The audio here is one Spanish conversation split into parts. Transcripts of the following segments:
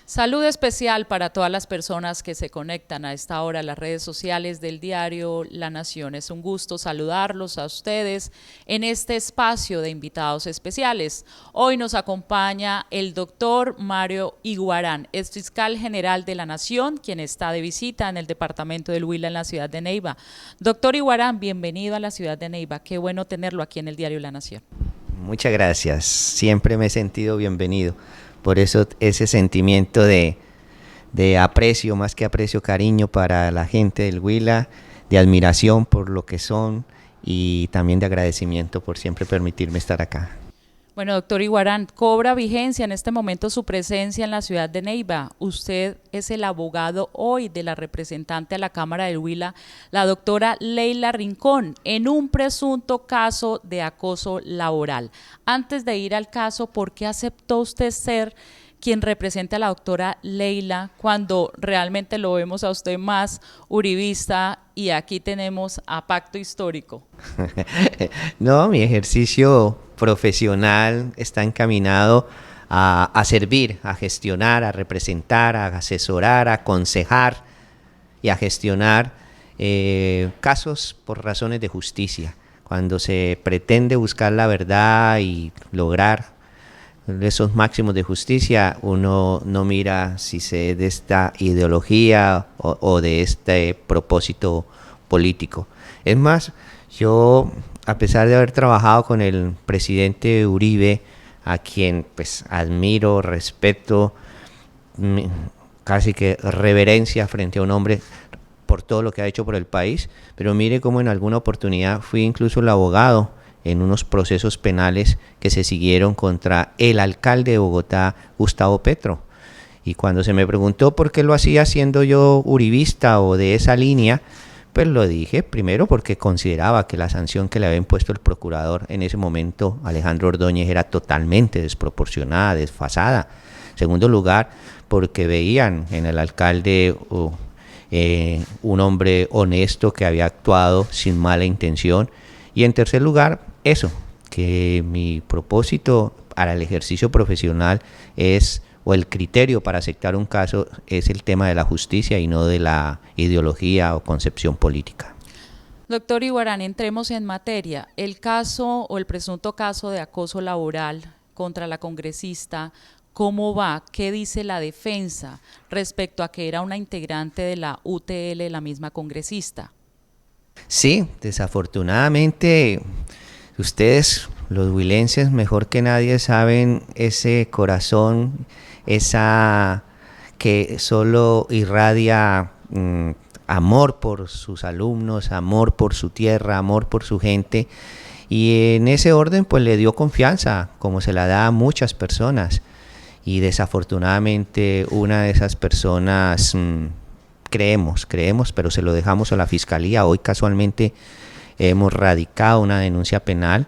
Salud especial para todas las personas que se conectan a esta hora a las redes sociales del diario La Nación. Es un gusto saludarlos a ustedes en este espacio de invitados especiales. Hoy nos acompaña el doctor Mario Iguarán, ex fiscal general de La Nación, quien está de visita en el departamento del Huila en la ciudad de Neiva. Doctor Iguarán, bienvenido a la ciudad de Neiva. Qué bueno tenerlo aquí en el diario La Nación. Muchas gracias. Siempre me he sentido bienvenido. Por eso ese sentimiento de aprecio, más que aprecio, cariño para la gente del Huila, de admiración por lo que son y también de agradecimiento por siempre permitirme estar acá. Bueno, doctor Iguarán, cobra vigencia en este momento su presencia en la ciudad de Neiva. Usted es el abogado hoy de la representante a la Cámara del Huila, la doctora Leila Rincón, en un presunto caso de acoso laboral. Antes de ir al caso, ¿por qué aceptó usted ser quien represente a la doctora Leila cuando realmente lo vemos a usted más uribista y aquí tenemos a Pacto Histórico? No, mi ejercicio profesional está encaminado a servir, a gestionar, a representar, a asesorar, a aconsejar y a gestionar casos por razones de justicia. Cuando se pretende buscar la verdad y lograr esos máximos de justicia, uno no mira si se es de esta ideología o de este propósito político. Es más, yo, a pesar de haber trabajado con el presidente Uribe, a quien pues admiro, respeto, casi que reverencia frente a un hombre por todo lo que ha hecho por el país, pero mire cómo en alguna oportunidad fui incluso el abogado en unos procesos penales que se siguieron contra el alcalde de Bogotá, Gustavo Petro. Y cuando se me preguntó por qué lo hacía siendo yo uribista o de esa línea, pues lo dije primero porque consideraba que la sanción que le había impuesto el procurador en ese momento, Alejandro Ordóñez, era totalmente desproporcionada, desfasada. En segundo lugar, porque veían en el alcalde un hombre honesto que había actuado sin mala intención. Y en tercer lugar, eso, que mi propósito para el ejercicio profesional es, o el criterio para aceptar un caso, es el tema de la justicia y no de la ideología o concepción política. Doctor Iguarán, entremos en materia. El caso o el presunto caso de acoso laboral contra la congresista, ¿cómo va? ¿Qué dice la defensa respecto a que era una integrante de la UTL, la misma congresista? Sí, desafortunadamente, ustedes, los huilenses, mejor que nadie saben ese corazón, esa que solo irradia amor por sus alumnos, amor por su tierra, amor por su gente, y en ese orden pues le dio confianza, como se la da a muchas personas, y desafortunadamente una de esas personas creemos, pero se lo dejamos a la fiscalía. Hoy casualmente hemos radicado una denuncia penal.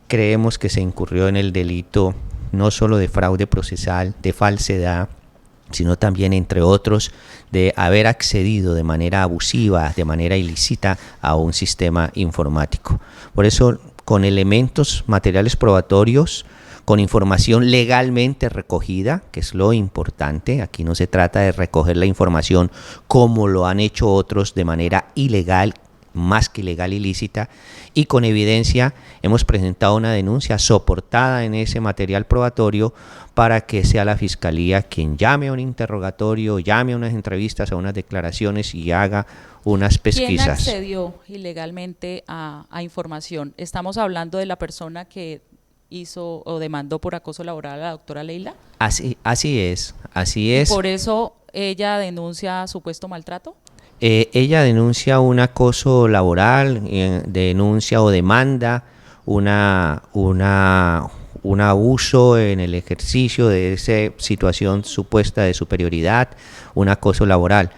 Creemos que se incurrió en el delito no solo de fraude procesal, de falsedad, sino también, entre otros, de haber accedido de manera abusiva, de manera ilícita a un sistema informático. Por eso, con elementos materiales probatorios, con información legalmente recogida, que es lo importante. Aquí no se trata de recoger la información como lo han hecho otros de manera ilegal, más que ilegal, ilícita, y con evidencia hemos presentado una denuncia soportada en ese material probatorio para que sea la fiscalía quien llame a un interrogatorio, llame a unas entrevistas, a unas declaraciones y haga unas pesquisas. ¿Quién accedió ilegalmente a información? Estamos hablando de la persona que hizo o demandó por acoso laboral a la doctora Leila. Así es. ¿Y por eso ella denuncia supuesto maltrato? Ella denuncia un acoso laboral, denuncia o demanda un abuso en el ejercicio de esa situación supuesta de superioridad, un acoso laboral.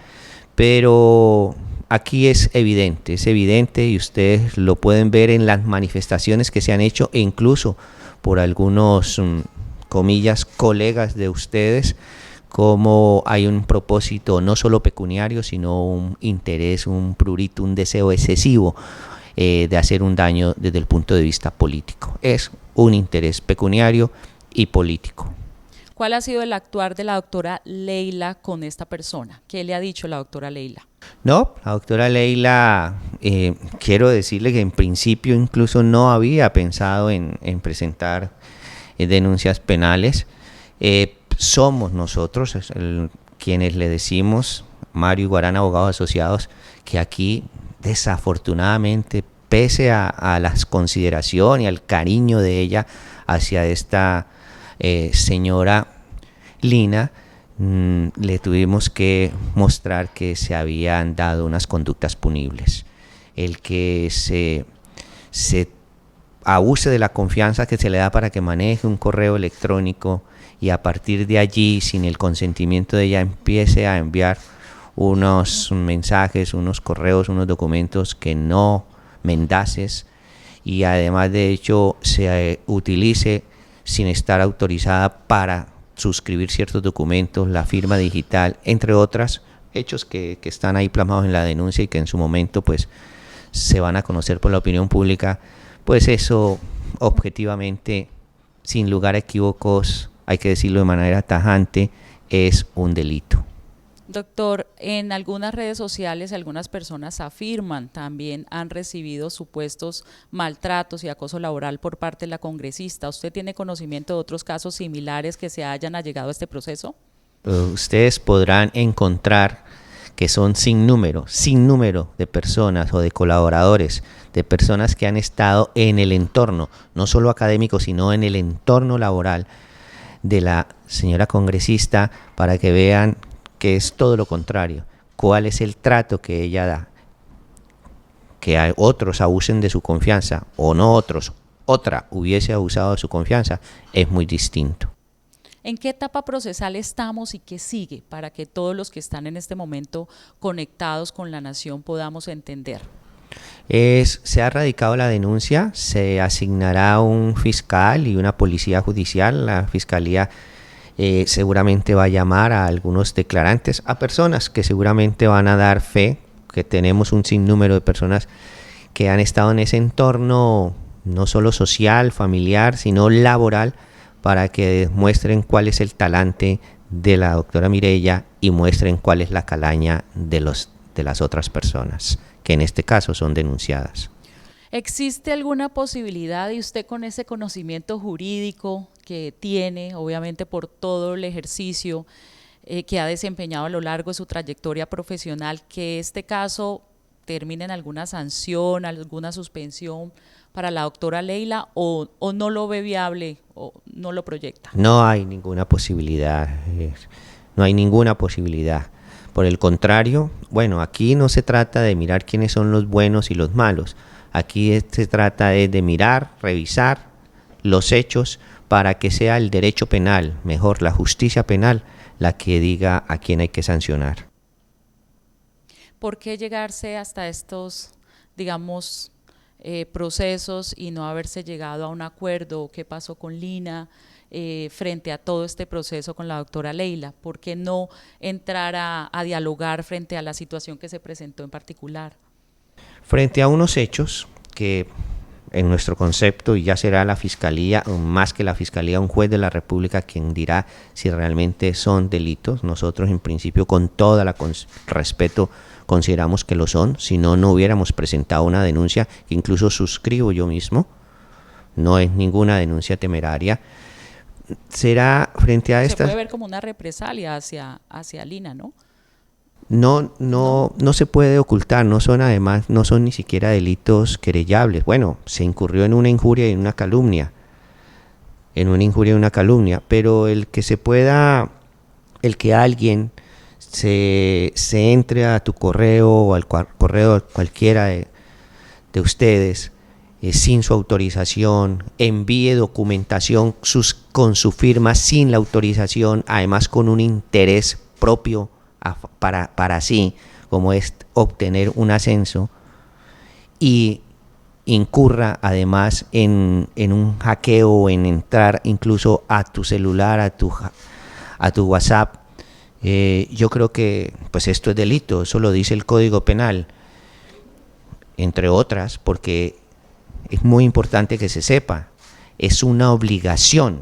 Pero aquí es evidente y ustedes lo pueden ver en las manifestaciones que se han hecho e incluso por algunos, comillas, colegas de ustedes, como hay un propósito no solo pecuniario, sino un interés, un prurito, un deseo excesivo de hacer un daño desde el punto de vista político. Es un interés pecuniario y político. ¿Cuál ha sido el actuar de la doctora Leila con esta persona? ¿Qué le ha dicho la doctora Leila? No, la doctora Leila, quiero decirle que en principio incluso no había pensado en presentar denuncias penales. Somos nosotros quienes le decimos, Mario Iguarán, abogados asociados, que aquí desafortunadamente, pese a las consideraciones y al cariño de ella hacia esta señora Lina, le tuvimos que mostrar que se habían dado unas conductas punibles. El que se abuse de la confianza que se le da para que maneje un correo electrónico y a partir de allí, sin el consentimiento de ella, empiece a enviar unos mensajes, unos correos, unos documentos que no mendaces, y además de hecho se utilice sin estar autorizada para suscribir ciertos documentos, la firma digital, entre otros hechos que están ahí plasmados en la denuncia y que en su momento pues se van a conocer por la opinión pública. Pues eso objetivamente, sin lugar a equívocos, hay que decirlo de manera tajante, es un delito. Doctor, en algunas redes sociales algunas personas afirman también han recibido supuestos maltratos y acoso laboral por parte de la congresista. ¿Usted tiene conocimiento de otros casos similares que se hayan allegado a este proceso? Ustedes podrán encontrar que son sin número de personas o de colaboradores, de personas que han estado en el entorno, no solo académico, sino en el entorno laboral de la señora congresista, para que vean que es todo lo contrario. ¿Cuál es el trato que ella da? Que otros abusen de su confianza o no otros, otra hubiese abusado de su confianza, es muy distinto. ¿En qué etapa procesal estamos y qué sigue para que todos los que están en este momento conectados con la nación podamos entender? Se ha radicado la denuncia, se asignará un fiscal y una policía judicial. La fiscalía seguramente va a llamar a algunos declarantes, a personas que seguramente van a dar fe, que tenemos un sinnúmero de personas que han estado en ese entorno, no solo social, familiar, sino laboral, para que muestren cuál es el talante de la doctora Mireya y muestren cuál es la calaña de las otras personas, que en este caso son denunciadas. ¿Existe alguna posibilidad, y usted con ese conocimiento jurídico que tiene, obviamente por todo el ejercicio que ha desempeñado a lo largo de su trayectoria profesional, que este caso termine en alguna sanción, alguna suspensión para la doctora Leila, o no lo ve viable o no lo proyecta? No hay ninguna posibilidad, no hay ninguna posibilidad. Por el contrario, bueno, aquí no se trata de mirar quiénes son los buenos y los malos. Aquí se trata de mirar, revisar los hechos para que sea el derecho penal, mejor la justicia penal, la que diga a quién hay que sancionar. ¿Por qué llegarse hasta estos, digamos, procesos y no haberse llegado a un acuerdo? ¿Qué pasó con Lina frente a todo este proceso con la doctora Leila? ¿Por qué no entrar a dialogar frente a la situación que se presentó en particular? Frente a unos hechos que en nuestro concepto, y ya será la Fiscalía, o más que la Fiscalía, un juez de la República quien dirá si realmente son delitos. Nosotros en principio, con todo el respeto, consideramos que lo son, si no, no hubiéramos presentado una denuncia que incluso suscribo yo mismo. No es ninguna denuncia temeraria. Será frente a estas... Se puede ver como una represalia hacia Lina, ¿no? No se puede ocultar, no son ni siquiera delitos querellables. Bueno, se incurrió en una injuria y en una calumnia, pero el que alguien se entre a tu correo o al correo de cualquiera de ustedes sin su autorización, envíe documentación con su firma sin la autorización, además con un interés propio para sí, como es obtener un ascenso, y incurra además en un hackeo o en entrar incluso a tu celular, a tu WhatsApp, yo creo que pues esto es delito. Eso lo dice el Código Penal, entre otras, porque es muy importante que se sepa, es una obligación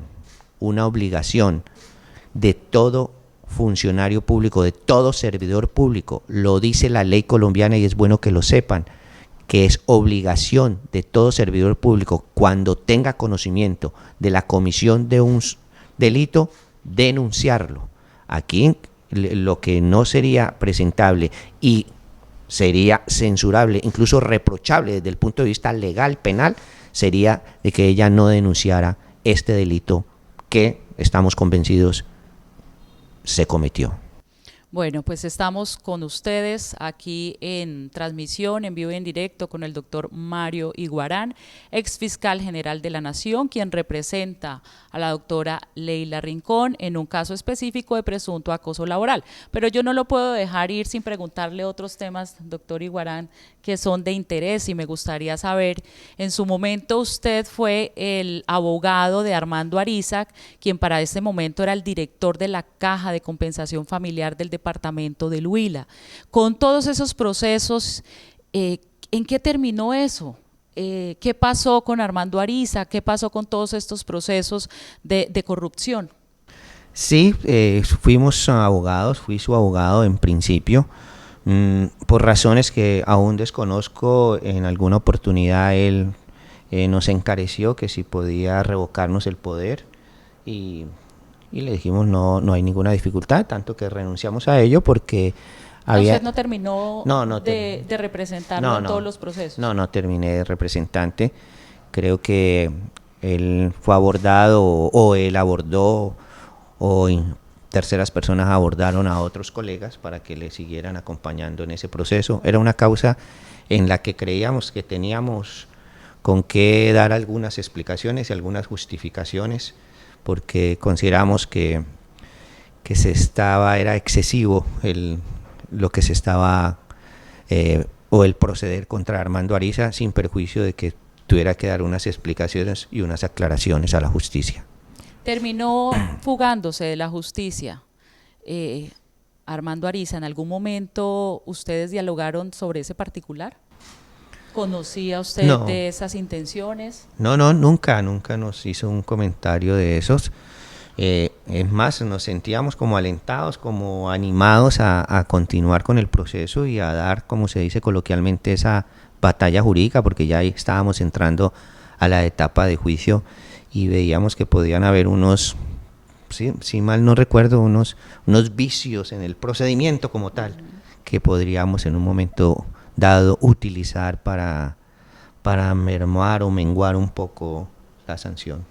de todo funcionario público, de todo servidor público. Lo dice la ley colombiana y es bueno que lo sepan, que es obligación de todo servidor público, cuando tenga conocimiento de la comisión de un delito, denunciarlo. Aquí lo que no sería presentable y sería censurable, incluso reprochable desde el punto de vista legal, penal, sería de que ella no denunciara este delito que estamos convencidos se cometió. Bueno, pues estamos con ustedes aquí en transmisión, en vivo y en directo con el doctor Mario Iguarán, ex fiscal general de la Nación, quien representa a la doctora Leila Rincón en un caso específico de presunto acoso laboral. Pero yo no lo puedo dejar ir sin preguntarle otros temas, doctor Iguarán, que son de interés, y me gustaría saber, en su momento usted fue el abogado de Armando Arízac, quien para ese momento era el director de la Caja de Compensación Familiar del departamento del Huila. Con todos esos procesos, ¿en qué terminó eso? ¿Qué pasó con Armando Arízac? ¿Qué pasó con todos estos procesos de corrupción? Sí, fuimos abogados, fui su abogado en principio, por razones que aún desconozco. En alguna oportunidad él nos encareció que si podía revocarnos el poder y le dijimos no hay ninguna dificultad, tanto que renunciamos a ello porque había... ¿Usted no terminó de representarlo en todos los procesos? No terminé de representante. Creo que él fue abordado o él abordó o terceras personas abordaron a otros colegas para que le siguieran acompañando en ese proceso. Era una causa en la que creíamos que teníamos con qué dar algunas explicaciones y algunas justificaciones, porque consideramos que era excesivo lo que se estaba o el proceder contra Armando Arízac, sin perjuicio de que tuviera que dar unas explicaciones y unas aclaraciones a la justicia. Terminó fugándose de la justicia. Armando Arízac, ¿en algún momento ustedes dialogaron sobre ese particular? ¿Conocía usted de esas intenciones? No, nunca nos hizo un comentario de esos. Es más, nos sentíamos como alentados, como animados a continuar con el proceso y a dar, como se dice coloquialmente, esa batalla jurídica, porque ya ahí estábamos entrando a la etapa de juicio y veíamos que podían haber unos, si mal no recuerdo, unos vicios en el procedimiento como tal, que podríamos en un momento dado utilizar para mermar o menguar un poco la sanción.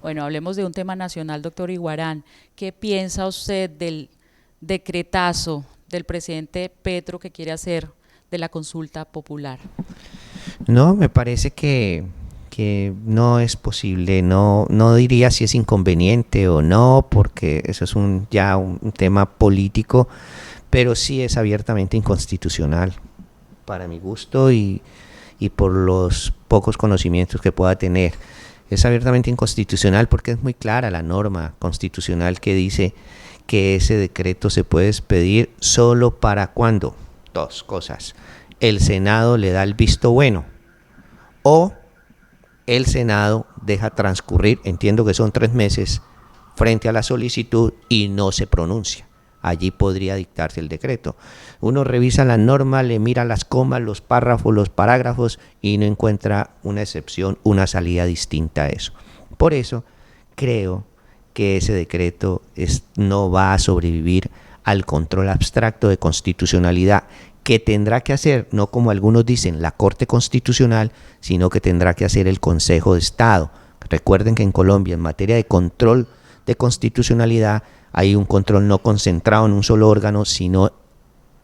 Bueno, hablemos de un tema nacional, doctor Iguarán. ¿Qué piensa usted del decretazo del presidente Petro que quiere hacer de la consulta popular? No, me parece que no es posible, no diría si es inconveniente o no, porque eso es ya un tema político, pero sí es abiertamente inconstitucional para mi gusto y por los pocos conocimientos que pueda tener. Es abiertamente inconstitucional porque es muy clara la norma constitucional que dice que ese decreto se puede expedir solo para cuando, dos cosas: el Senado le da el visto bueno o el Senado deja transcurrir, entiendo que son 3 meses, frente a la solicitud y no se pronuncia. Allí podría dictarse el decreto. Uno revisa la norma, le mira las comas, los párrafos, los parágrafos y no encuentra una excepción, una salida distinta a eso. Por eso creo que ese decreto no va a sobrevivir al control abstracto de constitucionalidad que tendrá que hacer, no como algunos dicen, la Corte Constitucional, sino que tendrá que hacer el Consejo de Estado. Recuerden que en Colombia, en materia de control de constitucionalidad, hay un control no concentrado en un solo órgano, sino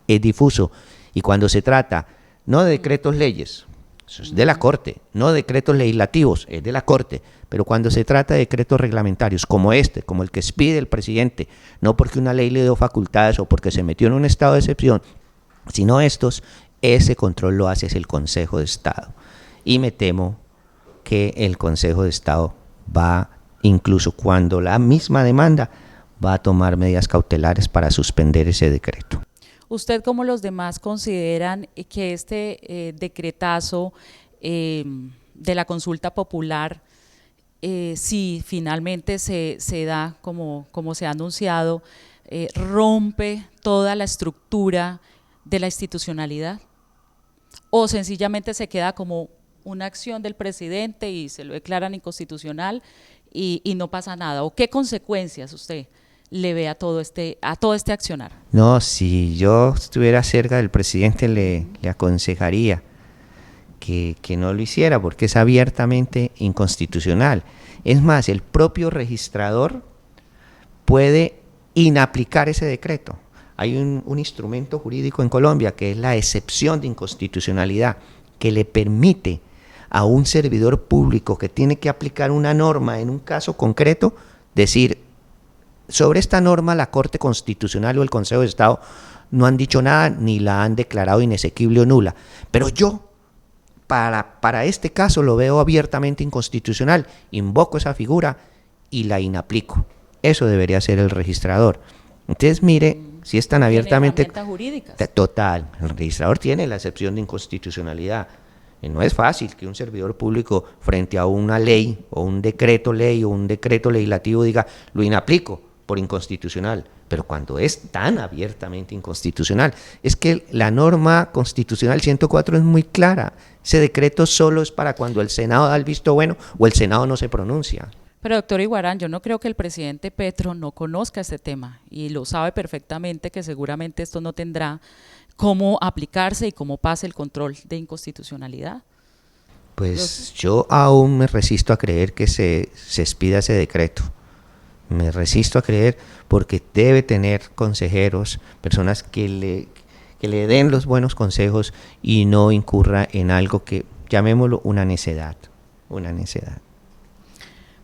es difuso. Y cuando se trata no de decretos leyes, eso es de la Corte, no de decretos legislativos, es de la Corte, pero cuando se trata de decretos reglamentarios como como el que expide el presidente, no porque una ley le dio facultades o porque se metió en un estado de excepción, sino ese control lo hace es el Consejo de Estado. Y me temo que el Consejo de Estado va, incluso cuando la misma demanda, va a tomar medidas cautelares para suspender ese decreto. ¿Usted, como los demás, consideran que este decretazo de la consulta popular si finalmente se da como se ha anunciado, rompe toda la estructura de la institucionalidad, o sencillamente se queda como una acción del presidente y se lo declaran inconstitucional y no pasa nada, o qué consecuencias usted le ve a todo este accionar. No, si yo estuviera cerca del presidente le aconsejaría que no lo hiciera porque es abiertamente inconstitucional. Es más, el propio registrador puede inaplicar ese decreto. Hay un instrumento jurídico en Colombia que es la excepción de inconstitucionalidad, que le permite a un servidor público que tiene que aplicar una norma en un caso concreto, decir, sobre esta norma la Corte Constitucional o el Consejo de Estado no han dicho nada ni la han declarado inexequible o nula, pero yo para este caso lo veo abiertamente inconstitucional, invoco esa figura y la inaplico. Eso debería hacer el registrador. Entonces, mire, si es tan abiertamente... ¿Tiene herramientas jurídicas? Total, el registrador tiene la excepción de inconstitucionalidad. Y no es fácil que un servidor público frente a una ley o un decreto ley o un decreto legislativo diga, lo inaplico por inconstitucional. Pero cuando es tan abiertamente inconstitucional, es que la norma constitucional 104 es muy clara. Ese decreto solo es para cuando el Senado da el visto bueno o el Senado no se pronuncia. Pero doctor Iguarán, yo no creo que el presidente Petro no conozca este tema y lo sabe perfectamente que seguramente esto no tendrá cómo aplicarse y cómo pase el control de inconstitucionalidad. Pues yo aún me resisto a creer que se expida ese decreto. Me resisto a creer porque debe tener consejeros, personas que le den los buenos consejos y no incurra en algo que llamémoslo una necedad. Una necedad.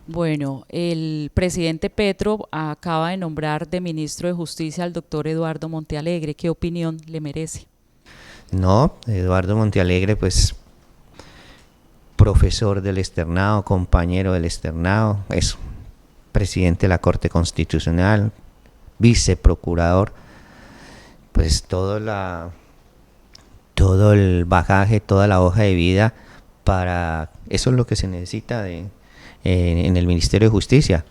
Bueno, el presidente Petro acaba de nombrar de ministro de Justicia al doctor Eduardo Montealegre. ¿Qué opinión le merece? No, Eduardo Montealegre, pues profesor del externado, compañero del externado, es presidente de la Corte Constitucional, viceprocurador, pues todo el bagaje, toda la hoja de vida para eso es lo que se necesita en el Ministerio de Justicia.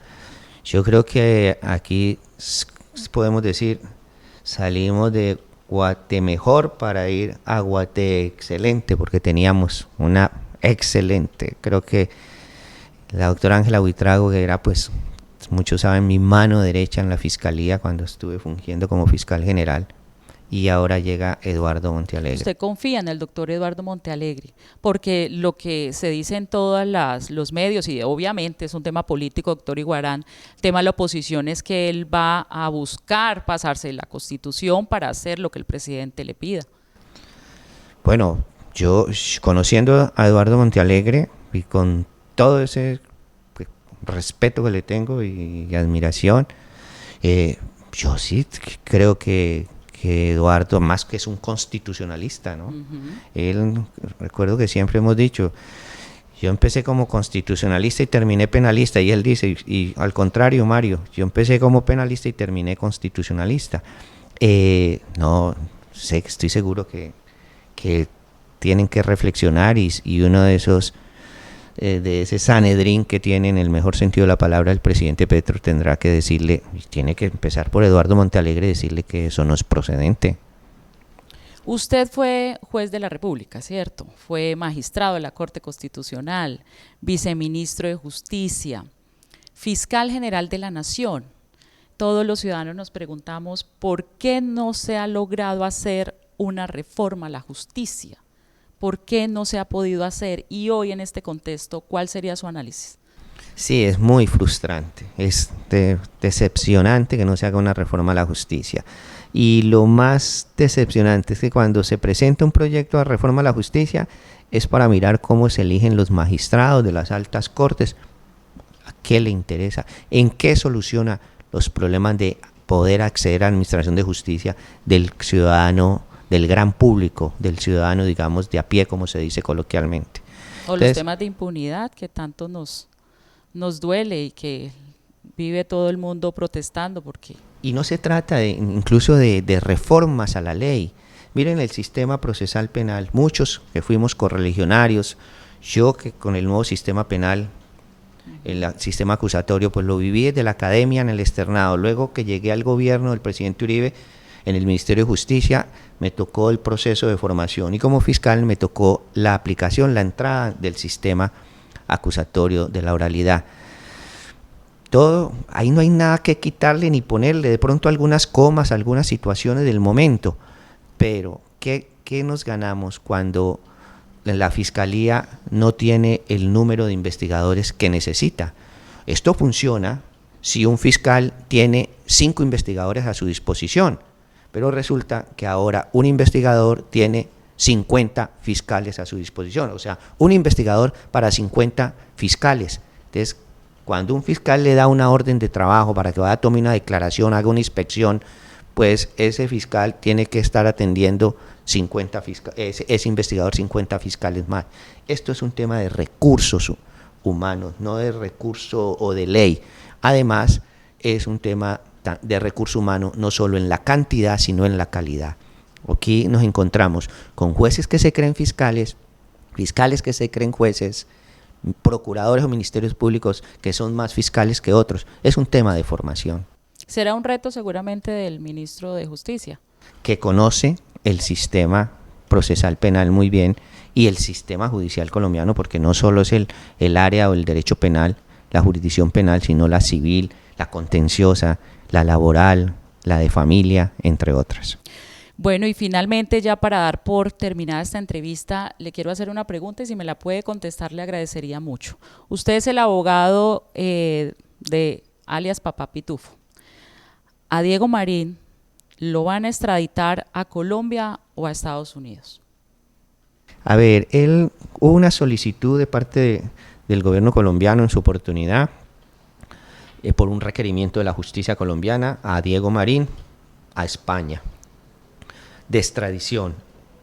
Yo creo que aquí podemos decir salimos de Guatemejor para ir a Guate excelente porque teníamos una excelente, creo que la doctora Ángela Buitrago, que era pues muchos saben mi mano derecha en la fiscalía cuando estuve fungiendo como fiscal general, y ahora llega Eduardo Montealegre. ¿Usted confía en el doctor Eduardo Montealegre? Porque lo que se dice en todos los medios, y obviamente es un tema político, doctor Iguarán, el tema de la oposición es que él va a buscar pasarse la Constitución para hacer lo que el presidente le pida. Bueno, yo conociendo a Eduardo Montealegre y con todo ese respeto que le tengo y admiración, yo sí creo que Eduardo, más que es un constitucionalista, ¿no? Él, recuerdo que siempre hemos dicho, yo empecé como constitucionalista y terminé penalista, y él dice, y al contrario, Mario, yo empecé como penalista y terminé constitucionalista. No sé, estoy seguro que tienen que reflexionar y uno de esos de ese Sanedrín que tiene en el mejor sentido de la palabra el presidente Petro tendrá que decirle, y tiene que empezar por Eduardo Montealegre, decirle que eso no es procedente. Usted fue juez de la República, ¿cierto? Fue magistrado de la Corte Constitucional, viceministro de Justicia, fiscal general de la Nación. Todos los ciudadanos nos preguntamos por qué no se ha logrado hacer una reforma a la justicia. ¿Por qué no se ha podido hacer? Y hoy en este contexto, ¿cuál sería su análisis? Sí, es muy frustrante, es decepcionante que no se haga una reforma a la justicia. Y lo más decepcionante es que cuando se presenta un proyecto de reforma a la justicia es para mirar cómo se eligen los magistrados de las altas cortes, a qué le interesa, en qué soluciona los problemas de poder acceder a la administración de justicia del ciudadano, del gran público, del ciudadano, digamos, de a pie, como se dice coloquialmente. O entonces, los temas de impunidad que tanto nos duele y que vive todo el mundo protestando porque... Y no se trata incluso de reformas a la ley. Miren el sistema procesal penal, muchos que fuimos correligionarios, yo que con el nuevo sistema penal El sistema acusatorio, pues lo viví desde la academia en el externado. Luego que llegué al gobierno del presidente Uribe, en el Ministerio de Justicia, me tocó el proceso de formación y como fiscal me tocó la aplicación, la entrada del sistema acusatorio de la oralidad. Todo, ahí no hay nada que quitarle ni ponerle, de pronto algunas comas, algunas situaciones del momento, pero ¿qué nos ganamos cuando la Fiscalía no tiene el número de investigadores que necesita? Esto funciona si un fiscal tiene 5 investigadores a su disposición, pero resulta que ahora un investigador tiene 50 fiscales a su disposición, o sea, un investigador para 50 fiscales. Entonces, cuando un fiscal le da una orden de trabajo para que vaya a tomar una declaración, haga una inspección, pues ese fiscal tiene que estar atendiendo 50 ese investigador 50 fiscales más. Esto es un tema de recursos humanos, no de recurso o de ley. Además, es un tema de recurso humano no solo en la cantidad, sino en la calidad. Aquí nos encontramos con jueces que se creen fiscales, fiscales que se creen jueces, procuradores o ministerios públicos que son más fiscales que otros. Es un tema de formación. Será un reto seguramente del ministro de Justicia. Que conoce el sistema procesal penal muy bien y el sistema judicial colombiano, porque no solo es el área o el derecho penal, la jurisdicción penal, sino la civil, la contenciosa, la laboral, la de familia, entre otras. Bueno, y finalmente, ya para dar por terminada esta entrevista, le quiero hacer una pregunta y si me la puede contestar le agradecería mucho. Usted es el abogado de alias Papá Pitufo. A Diego Marín, ¿lo van a extraditar a Colombia o a Estados Unidos? A ver, hubo una solicitud de parte del gobierno colombiano en su oportunidad por un requerimiento de la justicia colombiana a Diego Marín a España de extradición.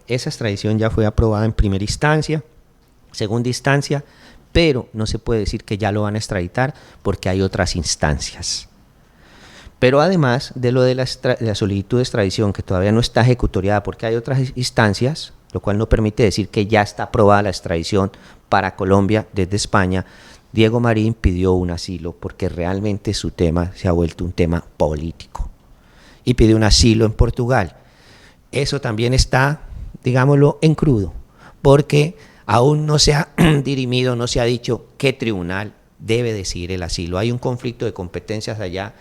Esa extradición ya fue aprobada en primera instancia, segunda instancia, pero no se puede decir que ya lo van a extraditar porque hay otras instancias. Pero además de lo de la solicitud de extradición, que todavía no está ejecutoriada porque hay otras instancias, lo cual no permite decir que ya está aprobada la extradición para Colombia desde España, Diego Marín pidió un asilo porque realmente su tema se ha vuelto un tema político y pidió un asilo en Portugal. Eso también está, digámoslo, en crudo, porque aún no se ha dirimido, no se ha dicho qué tribunal debe decidir el asilo. Hay un conflicto de competencias allá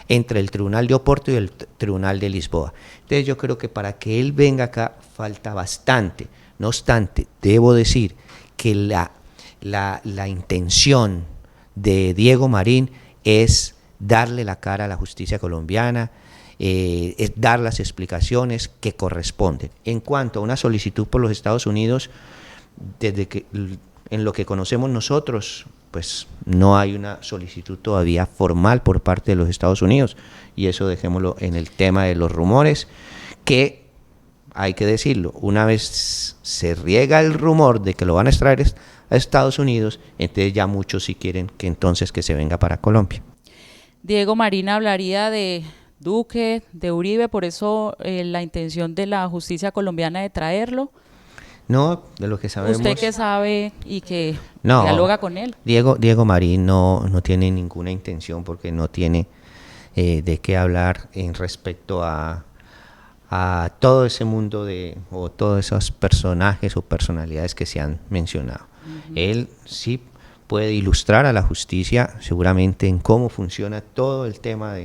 entre el Tribunal de Oporto y el Tribunal de Lisboa. Entonces yo creo que para que él venga acá falta bastante. No obstante, debo decir que la intención de Diego Marín es darle la cara a la justicia colombiana, es dar las explicaciones que corresponden. En cuanto a una solicitud por los Estados Unidos, desde que en lo que conocemos nosotros, pues no hay una solicitud todavía formal por parte de los Estados Unidos, y eso dejémoslo en el tema de los rumores, que hay que decirlo, una vez se riega el rumor de que lo van a extraer a Estados Unidos, entonces ya muchos sí quieren que entonces que se venga para Colombia. Diego Marín hablaría de Duque, de Uribe, por eso la intención de la justicia colombiana de traerlo. No, de lo que sabemos. ¿Usted qué sabe y que dialoga con él? Diego Marín no tiene ninguna intención porque no tiene de qué hablar en respecto a todo ese mundo o todos esos personajes o personalidades que se han mencionado. Él sí puede ilustrar a la justicia seguramente en cómo funciona todo el tema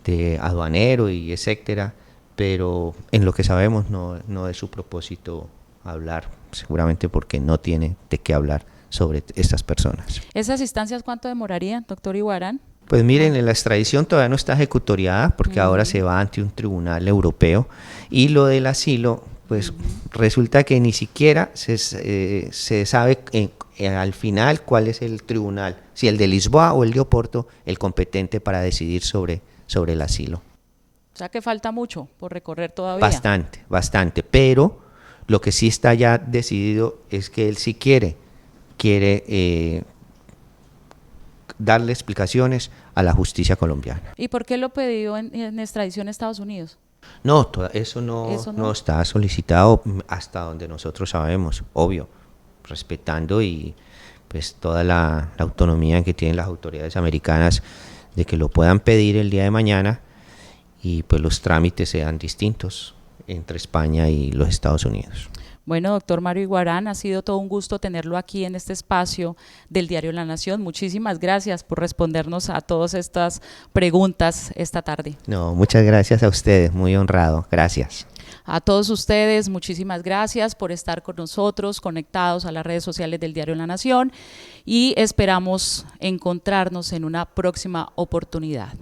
de aduanero y etcétera, pero en lo que sabemos no es su propósito hablar, seguramente porque no tiene de qué hablar sobre estas personas. ¿Esas instancias cuánto demorarían, doctor Iguarán? Pues miren, la extradición todavía no está ejecutoriada porque ahora se va ante un tribunal europeo, y lo del asilo, pues resulta que ni siquiera se sabe al final cuál es el tribunal, si el de Lisboa o el de Oporto, el competente para decidir sobre el asilo. O sea que falta mucho por recorrer todavía. Bastante, pero lo que sí está ya decidido es que él sí quiere darle explicaciones a la justicia colombiana. ¿Y por qué lo pidió en extradición a Estados Unidos? No, eso no está solicitado hasta donde nosotros sabemos, obvio, respetando pues toda la autonomía que tienen las autoridades americanas de que lo puedan pedir el día de mañana y pues los trámites sean distintos entre España y los Estados Unidos. Bueno, doctor Mario Iguarán, ha sido todo un gusto tenerlo aquí en este espacio del diario La Nación. Muchísimas gracias por respondernos a todas estas preguntas esta tarde. No, muchas gracias a ustedes, muy honrado, gracias. A todos ustedes, muchísimas gracias por estar con nosotros, conectados a las redes sociales del diario La Nación, y esperamos encontrarnos en una próxima oportunidad.